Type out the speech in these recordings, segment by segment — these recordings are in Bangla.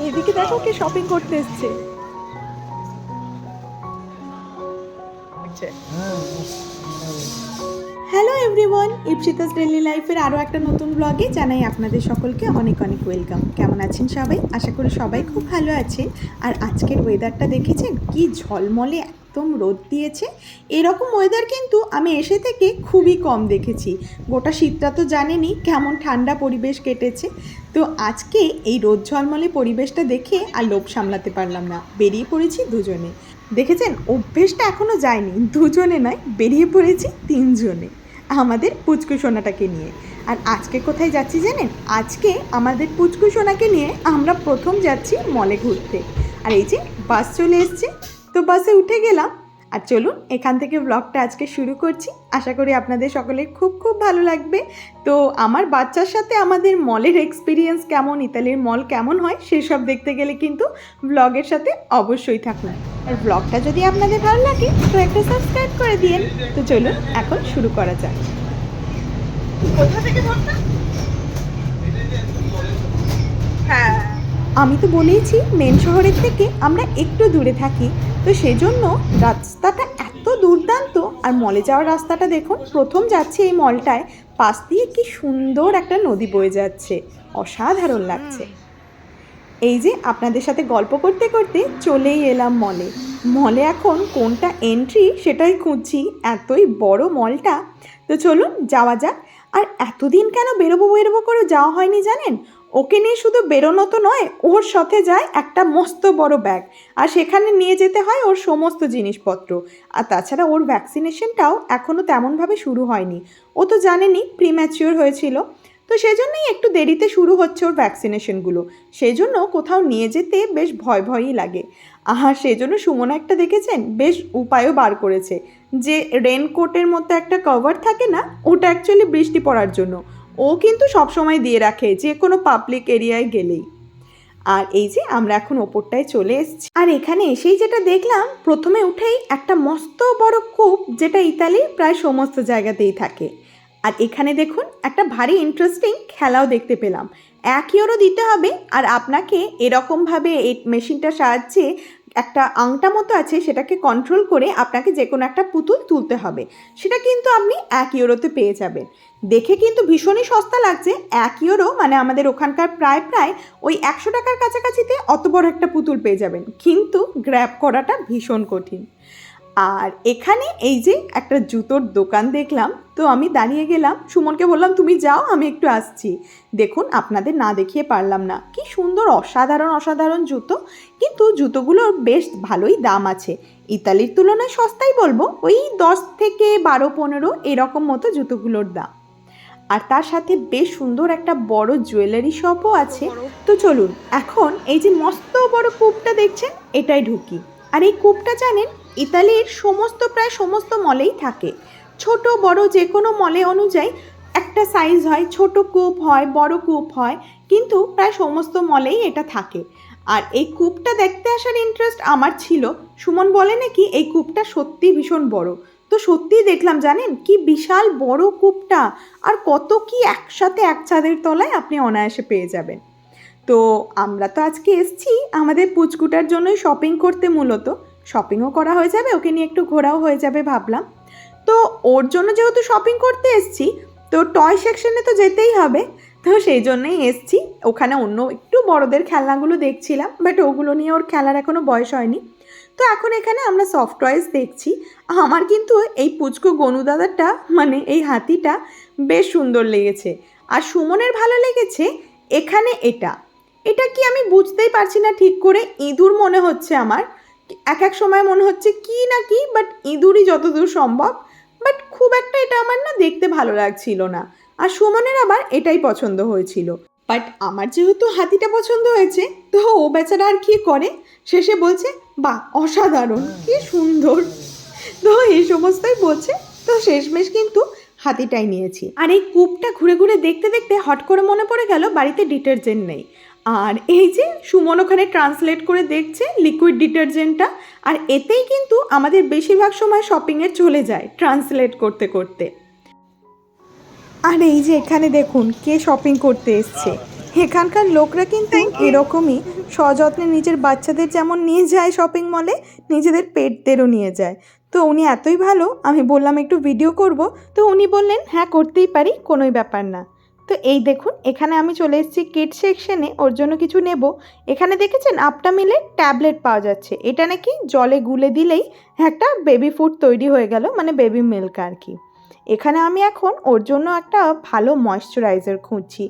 এদিকে দেখো কে শপিং করতে এসছে। হ্যালো এভরিওয়ান, ইপসিতাস ডেইলি লাইফের আরও একটা নতুন ব্লগে জানাই আপনাদের সকলকে অনেক অনেক ওয়েলকাম। কেমন আছেন সবাই? আশা করি সবাই খুব ভালো আছেন। আর আজকের ওয়েদারটা দেখেছেন কি ঝলমলে একদম রোদ দিয়েছে। এরকম ওয়েদার কিন্তু আমি এসে থেকে খুবই কম দেখেছি। গোটা শীতটা তো জানেনই কেমন ঠান্ডা পরিবেশ কেটেছে। তো আজকে এই রোদ ঝলমলে পরিবেশটা দেখে আর লোভ সামলাতে পারলাম না, বেরিয়ে পড়েছি দুজনে। দেখেছেন অভ্যেসটা এখনও যায়নি, দুজনে নয় বেরিয়ে পড়েছি তিনজনে আমাদের পুচকু সোনাটাকে নিয়ে। আর আজকে কোথায় যাচ্ছি জানেন? আজকে আমাদের পুচকু সোনাকে নিয়ে আমরা প্রথম যাচ্ছি মলে ঘুরতে। আর এই যে বাস চলে এসছে, তো বাসে উঠে গেলাম। আর চলুন এখান থেকে ব্লগটা আজকে শুরু করছি। আশা করি আপনাদের সকলের খুব খুব ভালো লাগবে। তো আমার বাচ্চার সাথে আমাদের মলের এক্সপিরিয়েন্স কেমন, ইতালির মল কেমন হয় সেসব দেখতে গেলে কিন্তু ব্লগের সাথে অবশ্যই থাকুন। আর ব্লগটা যদি আপনাদের ভালো লাগে তো একটা সাবস্ক্রাইব করে দিন। তো চলুন এখন শুরু করা যাক। কোথা থেকে ধরতে? হ্যাঁ, আমি তো বলেইছি মেন শহরের থেকে আমরা একটু দূরে থাকি, তো সেজন্য রাস্তাটা এত দুর্দান্ত। আর মলে যাওয়ার রাস্তাটা দেখুন, প্রথম যাচ্ছে এই মলটায়, পাশ দিয়ে কি সুন্দর একটা নদী বয়ে যাচ্ছে, অসাধারণ লাগছে। এই যে আপনাদের সাথে গল্প করতে করতে চলেই এলাম মলে। মলে এখন কোনটা এন্ট্রি সেটাই খুঁজছি, এতই বড় মলটা। তো চলুন যাওয়া যাক। আর এতদিন কেন বেরোবো বেরোবো করে যাওয়া হয়নি জানেন? ওকে নিয়ে শুধু বেরোনো তো নয়, ওর সাথে যায় একটা মস্ত বড় ব্যাগ, আর সেখানে নিয়ে যেতে হয় ওর সমস্ত জিনিসপত্র। আর তাছাড়া ওর ভ্যাকসিনেশনটাও এখনও তেমনভাবে শুরু হয়নি। ও তো জানেনই প্রিম্যাচিওর হয়েছিল, তো সেই জন্যই একটু দেরিতে শুরু হচ্ছে ওর ভ্যাকসিনেশনগুলো। সেই জন্য কোথাও নিয়ে যেতে বেশ ভয় ভয়ই লাগে। আর সেই জন্য সুমনা একটা দেখেছেন বেশ উপায়ও বার করেছে, যে রেনকোটের মতো একটা কভার থাকে না, ওটা অ্যাকচুয়ালি বৃষ্টি পড়ার জন্য ও কিন্তু সবসময় দিয়ে রাখে যে কোনো পাবলিক এরিয়ায় গেলেই। আর এই যে আমরা এখন ওপরটায় চলে এসেছি। আর এখানে এসেই যেটা দেখলাম, প্রথমে উঠেই একটা মস্ত বড় কূপ, যেটা ইতালির প্রায় সমস্ত জায়গাতেই থাকে। আর এখানে দেখুন একটা ভারী ইন্টারেস্টিং খেলাও দেখতে পেলাম। 1 ইউরো দিতে হবে, আর আপনাকে এরকমভাবে এই মেশিনটার সাহায্যে একটা আংটা মতো আছে, সেটাকে কন্ট্রোল করে আপনাকে যে কোনো একটা পুতুল তুলতে হবে। সেটা কিন্তু আপনি 1 ইউরোতে পেয়ে যাবেন। দেখে কিন্তু ভীষণই সস্তা লাগছে। 1 ইউরো মানে আমাদের ওখানকার প্রায় প্রায় ওই 100 টাকার কাছাকাছিতে অত বড় একটা পুতুল পেয়ে যাবেন, কিন্তু গ্র্যাব করাটা ভীষণ কঠিন। আর এখানে এই যে একটা জুতোর দোকান দেখলাম, তো আমি দাঁড়িয়ে গেলাম, সুমনকে বললাম তুমি যাও আমি একটু আসছি। দেখুন আপনাদের না দেখিয়ে পারলাম না, কি সুন্দর অসাধারণ অসাধারণ জুতো। কিন্তু জুতোগুলোর বেশ ভালোই দাম আছে, ইতালির তুলনায় সস্তাই বলবো, ওই 10 থেকে 12-15 এরকম মতো জুতোগুলোর দাম। আর তার সাথে বেশ সুন্দর একটা বড় জুয়েলারি শপও আছে। তো চলুন এখন এই যে মস্ত বড় কূপটা দেখছেন এটাই ঢুকি। আর এই কূপটা জানেন ইতালির প্রায় সমস্ত মলেই থাকে। ছোট বড় যে কোনো মলে অনুযায়ী একটা সাইজ হয়, ছোট কূপ হয় বড় কূপ হয়, কিন্তু প্রায় সমস্ত মলেই এটা থাকে। আর এই কূপটা দেখতে আসার ইন্টারেস্ট আমার ছিল। সুমন বলে নাকি এই কূপটা সত্যি ভীষণ বড়। তো সত্যিই দেখলাম জানেন কি বিশাল বড় কূপটা, আর কত কি একসাথে এক ছাদের তলায় আপনি অনায়াসে পেয়ে যাবেন। তো আমরা তো আজকে এসছি আমাদের পুচকুটার জন্যই শপিং করতে, মূলত শপিংও করা হয়ে যাবে, ওকে নিয়ে একটু ঘোরাও হয়ে যাবে ভাবলাম। তো ওর জন্য যেহেতু শপিং করতে এসছি, তো টয় সেকশনে তো যেতেই হবে, তো সেই জন্যই এসছি। ওখানে অন্য একটু বড়দের খেলনাগুলো দেখছিলাম, বাট ওগুলো নিয়ে ওর খেলার এখনও বয়স হয়নি। তো এখন এখানে আমরা সফট টয়েস দেখছি। আমার কিন্তু এই পুচকু গনু দাদাটা মানে এই হাতিটা বেশ সুন্দর লেগেছে। আর সুমনের ভালো লেগেছে এখানে এটা এটা কি আমি বুঝতেই পারছি না ঠিক করে, ইঁদুর মনে হচ্ছে আমার, এক এক সময় মনে হচ্ছে কি না কি, বাট ইঁদুরই যতদূর সম্ভব। বাট খুব একটা এটা আমার না দেখতে ভালো লাগছিল না। আর সুমনের আবার এটাই পছন্দ হয়েছিল। বাট আমার যেহেতু হাতিটা পছন্দ হয়েছে, তো ও বেচারা আর কি করে, শেষে বলছে বাহ অসাধারণ কি সুন্দর, তো এই সমস্তই বলছে। তো শেষমেশ কিন্তু হাতিটাই নিয়েছি। আর এই কূপটা ঘুরে ঘুরে দেখতে দেখতে হট করে মনে পড়ে গেল বাড়িতে ডিটারজেন্ট নেই। আর এই যে সুমন ওখানে ট্রান্সলেট করে দেখছে লিকুইড ডিটারজেন্টটা, আর এতেই কিন্তু আমাদের বেশিরভাগ সময় শপিংয়ে চলে যায় ট্রান্সলেট করতে করতে। আর এই যে এখানে দেখুন কে শপিং করতে এসছে, এখানকার লোকরা কিন্তু এরকমই সযত্নে নিজের বাচ্চাদের যেমন নিয়ে যায় শপিং মলে, নিজেদের পেটদেরও নিয়ে যায়। তো উনি এতই ভালো, আমি বললাম একটু ভিডিও করব, তো উনি বললেন হ্যাঁ করতেই পারি, কোনোই ব্যাপার না। তো এই দেখুন এখানে আমি চলে এসেছি কিড সেকশনে, ওর জন্য কিছু নেব। এখানে দেখেছেন আপটা মিলের ট্যাবলেট পাওয়া যাচ্ছে, এটা নাকি জলে গুলে দিলেই একটা বেবি ফুড তৈরি হয়ে গেল, মানে বেবি মিল্ক আর কি। এখানে আমি এখন ওর জন্য একটা ভালো ময়শ্চারাইজার খুঁজছি।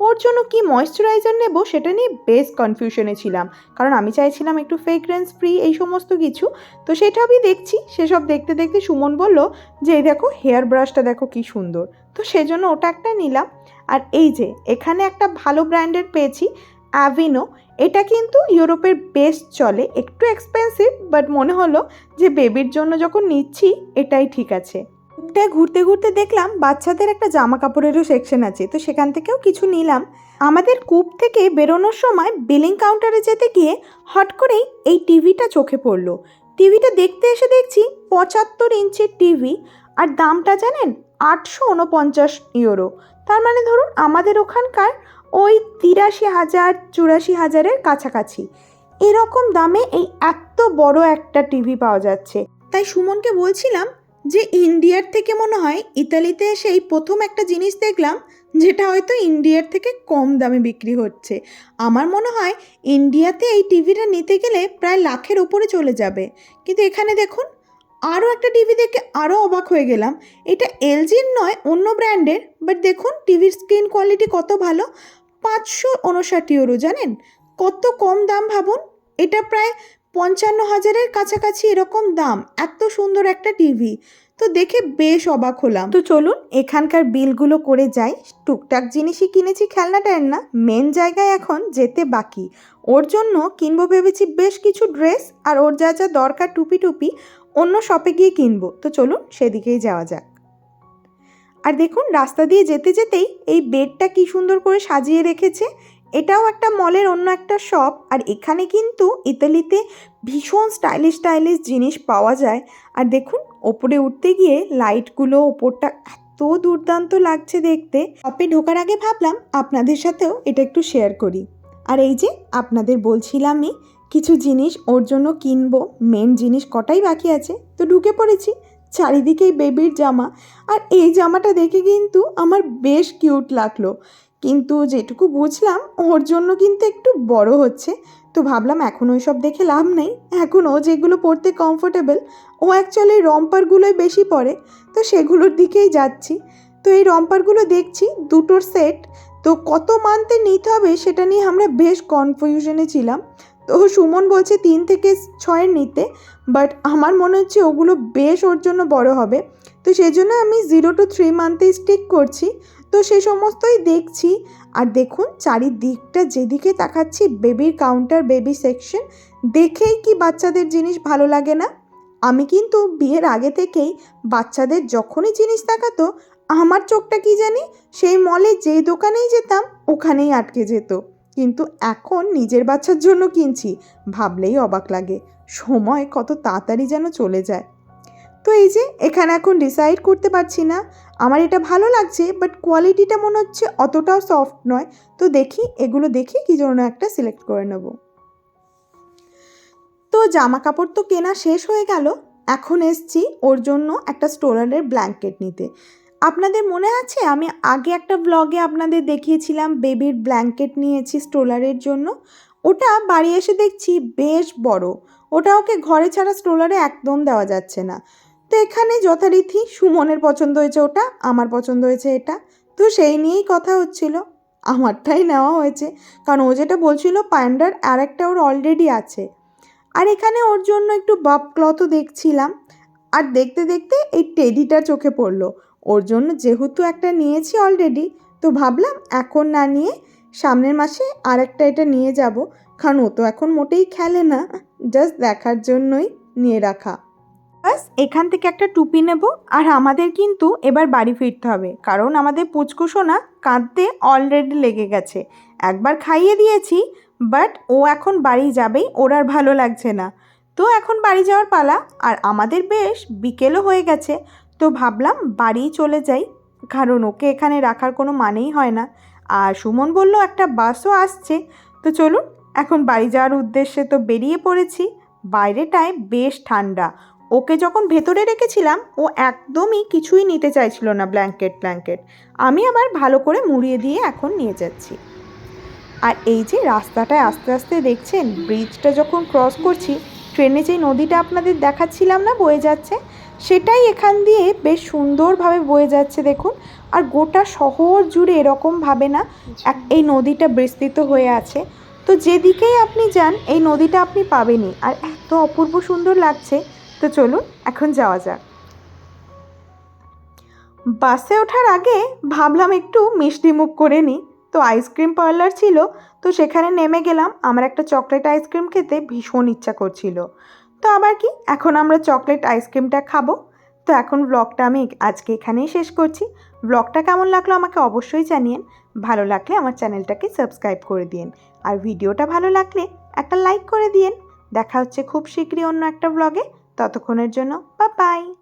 ওর জন্য কি ময়শ্চারাইজার নেব সেটা নিয়ে বেশ কনফিউশনে ছিলাম, কারণ আমি চাইছিলাম একটু ফ্রেগরেন্স ফ্রি এই সমস্ত কিছু। তো সেটা আমি দেখছি, সেসব দেখতে দেখতে সুমন বলল যে এই দেখো হেয়ার ব্রাশটা দেখো কি সুন্দর, তো সেজন্য ওটা একটা নিলাম। আর এই যে এখানে একটা ভালো ব্র্যান্ডের পেয়েছি, অ্যাভিনো। এটা কিন্তু ইউরোপের বেস্ট চলে, একটু এক্সপেন্সিভ, বাট মনে হলো যে বেবির জন্য যখন নিচ্ছি এটাই ঠিক আছে। কূপটায় ঘুরতে ঘুরতে দেখলাম বাচ্চাদের একটা জামা কাপড়েরও সেকশন আছে, তো সেখান থেকেও কিছু নিলাম। আমাদের কূপ থেকে বেরোনোর সময় বিলিং কাউন্টারে যেতে গিয়ে হট করেই এই টিভিটা চোখে পড়লো। টিভিটা দেখতে এসে দেখছি 75 ইঞ্চির টিভি, আর দামটা জানেন 849 ইউরো। তার মানে ধরুন আমাদের ওখানকার ওই 83,000 84,000-এর কাছাকাছি এরকম দামে এই এত বড় একটা টিভি পাওয়া যাচ্ছে। তাই সুমনকে বলছিলাম যে ইন্ডিয়ার থেকে মনে হয় ইতালিতে এসে এই প্রথম একটা জিনিস দেখলাম যেটা হয়তো ইন্ডিয়ার থেকে কম দামে বিক্রি হচ্ছে। আমার মনে হয় ইন্ডিয়াতে এই টিভিটা নিতে গেলে প্রায় লাখের ওপরে চলে যাবে, কিন্তু এখানে দেখুন আরও একটা টিভি দেখে আরও অবাক হয়ে গেলাম। এটা এলজির নয়, অন্য ব্র্যান্ডের, বাট দেখুন টিভির স্ক্রিন কোয়ালিটি কত ভালো। 559 ইউরো, জানেন কত কম দাম ভাবুন। এটা প্রায় 55,000-এর কাছাকাছি এরকম দাম, এত সুন্দর একটা টিভি। তো দেখে বেশ অবাক হলাম। তো চলুন এখানকার বিলগুলো করে যাই। টুকটাক জিনিসই কিনেছি, খেলনা টেলনা, মেন জায়গায় এখন যেতে বাকি। ওর জন্য কিনবো ভেবেছি বেশ কিছু ড্রেস, আর ওর যা যা দরকার টুপি টুপি অন্য শপে গিয়ে কিনবো। তো চলুন সেদিকেই যাওয়া যাক। আর দেখুন রাস্তা দিয়ে যেতে যেতেই এই বেডটা কি সুন্দর করে সাজিয়ে রেখেছে। এটাও একটা মলের অন্য একটা শপ, আর এখানে কিন্তু ইতালিতে ভীষণ স্টাইলিশ স্টাইলিশ জিনিস পাওয়া যায়। আর দেখুন ওপরে উঠতে গিয়ে লাইটগুলো ওপরটা এত দুর্দান্ত লাগছে দেখতে। শপে ঢোকার আগে ভাবলাম আপনাদের সাথেও এটা একটু শেয়ার করি। আর এই যে আপনাদের বলছিলামই কিছু জিনিস ওর জন্য কিনবো, মেন জিনিস কটাই বাকি আছে, তো ঢুকে পড়েছি। চারিদিকেই বেবির জামা, আর এই জামাটা দেখে কিন্তু আমার বেশ কিউট লাগলো, কিন্তু যেটুকু বুঝলাম ওর জন্য কিন্তু একটু বড় হচ্ছে। তো ভাবলাম এখন ওই সব দেখে লাভ নেই, এখন ও যেগুলো পরতে কমফোর্টেবল, ও অ্যাকচুয়ালি রম্পারগুলোই বেশি পরে, তো সেগুলোর দিকেই যাচ্ছি। তো এই রম্পারগুলো দেখছি দুটোর সেট, তো কত মান্থে নিতে হবে সেটা নিয়ে আমরা বেশ কনফিউশনে ছিলাম। তো সুমন বলছে 3 থেকে 6 নিতে, বাট আমার মনে হচ্ছে ওগুলো বেশ ওর জন্য বড় হবে, তো সেই জন্য আমি 0 to 3 মান্থেই স্টিক করছি। তো সে সমস্তই দেখছি। আর দেখুন চারিদিকটা যেদিকে তাকাচ্ছি বেবির কাউন্টার, বেবি সেকশন, দেখেই কি বাচ্চাদের জিনিস ভালো লাগে না। আমি কিন্তু বিয়ের আগে থেকেই বাচ্চাদের যখনই জিনিস তাকাতো আমার চোখটা কি জানি সেই মলে যেই দোকানেই যেতাম ওখানেই আটকে যেত, কিন্তু এখন নিজের বাচ্চার জন্য কিনছি, ভাবলেই অবাক লাগে সময় কত তাড়াতাড়ি যেন চলে যায়। তো এই যে এখানে এখন ডিসাইড করতে পারছি না, আমার এটা ভালো লাগছে বাট কোয়ালিটিটা মনে হচ্ছে অতটাও সফট নয়। তো দেখি এগুলো দেখি কি জন্য একটা সিলেক্ট করে নেব। তো জামা কাপড় তো কেনা শেষ হয়ে গেল, এখন এসছি ওর জন্য একটা স্টোলারের ব্ল্যাঙ্কেট নিতে। আপনাদের মনে আছে আমি আগে একটা ব্লগে আপনাদের দেখিয়েছিলাম বেবির ব্ল্যাঙ্কেট নিয়েছি স্টোলারের জন্য। ওটা বাড়ি এসে দেখছি বেশ বড়, ওটা ওকে ঘরে ছাড়া স্টোলারে একদম দেওয়া যাচ্ছে না। তো এখানে যথারীতি সুমনের পছন্দ হয়েছে ওটা, আমার পছন্দ হয়েছে এটা, তো সেই নিয়েই কথা হচ্ছিল। আমারটাই নেওয়া হয়েছে, কারণ ও যেটা বলছিল প্যান্ডার আর একটা ওর অলরেডি আছে। আর এখানে ওর জন্য একটু বাব ক্লথও দেখছিলাম, আর দেখতে দেখতে এই টেডিটা চোখে পড়লো। ওর জন্য যেহেতু একটা নিয়েছি অলরেডি, তো ভাবলাম এখন না নিয়ে সামনের মাসে আর একটা এটা নিয়ে যাব, কারণ ও তো এখন মোটেই খেলে না, জাস্ট দেখার জন্যই নিয়ে রাখা। বাস এখান থেকে একটা টুপি নেব, আর আমাদের কিন্তু এবার বাড়ি ফিরতে হবে, কারণ আমাদের পুচকুসোনা কাঁদতে অলরেডি লেগে গেছে। একবার খাইয়ে দিয়েছি, বাট ও এখন বাড়ি যাবেই, ওর আর ভালো লাগছে না। তো এখন বাড়ি যাওয়ার পালা, আর আমাদের বেশ বিকেলও হয়ে গেছে। তো ভাবলাম বাড়ি চলে যাই, কারণ ওকে এখানে রাখার কোনো মানেই হয় না। আর সুমন বলল একটা বাসও আসছে। তো চলুন এখন বাড়ি যাওয়ার উদ্দেশ্যে তো বেরিয়ে পড়েছি। বাইরেটায় বেশ ঠান্ডা। ওকে যখন ভেতরে রেখেছিলাম ও একদমই কিছুই নিতে চাইছিল না, ব্ল্যাঙ্কেট। আমি আবার ভালো করে মুড়িয়ে দিয়ে এখন নিয়ে যাচ্ছি। আর এই যে রাস্তাটায় আস্তে আস্তে দেখছেন, ব্রিজটা যখন ক্রস করছি, ট্রেনে যে নদীটা আপনাদের দেখাচ্ছিলাম না বয়ে যাচ্ছে, সেটাই এখান দিয়ে বেশ সুন্দরভাবে বয়ে যাচ্ছে দেখুন। আর গোটা শহর জুড়ে এরকমভাবে না এই নদীটা বিস্তৃত হয়ে আছে। তো যেদিকেই আপনি যান এই নদীটা আপনি পাবেনই, আর এত অপূর্ব সুন্দর লাগছে। তো চলুন এখন যাওয়া যাক। বাসে ওঠার আগে ভাবলাম একটু মিষ্টি মুখ করে নিই। তো আইসক্রিম পার্লার ছিল, তো সেখানে নেমে গেলাম। আমার একটা চকলেট আইসক্রিম খেতে ভীষণ ইচ্ছা করছিল। তো আবার কি, এখন আমরা চকলেট আইসক্রিমটা খাবো। তো এখন ব্লগটা আমি আজকে এখানেই শেষ করছি। ব্লগটা কেমন লাগলো আমাকে অবশ্যই জানিয়েন। ভালো লাগলে আমার চ্যানেলটাকে সাবস্ক্রাইব করে দিন, আর ভিডিওটা ভালো লাগলে একটা লাইক করে দিন। দেখা হচ্ছে খুব শীঘ্রই অন্য একটা ব্লগে। ততক্ষণের জন্য বাই বাই।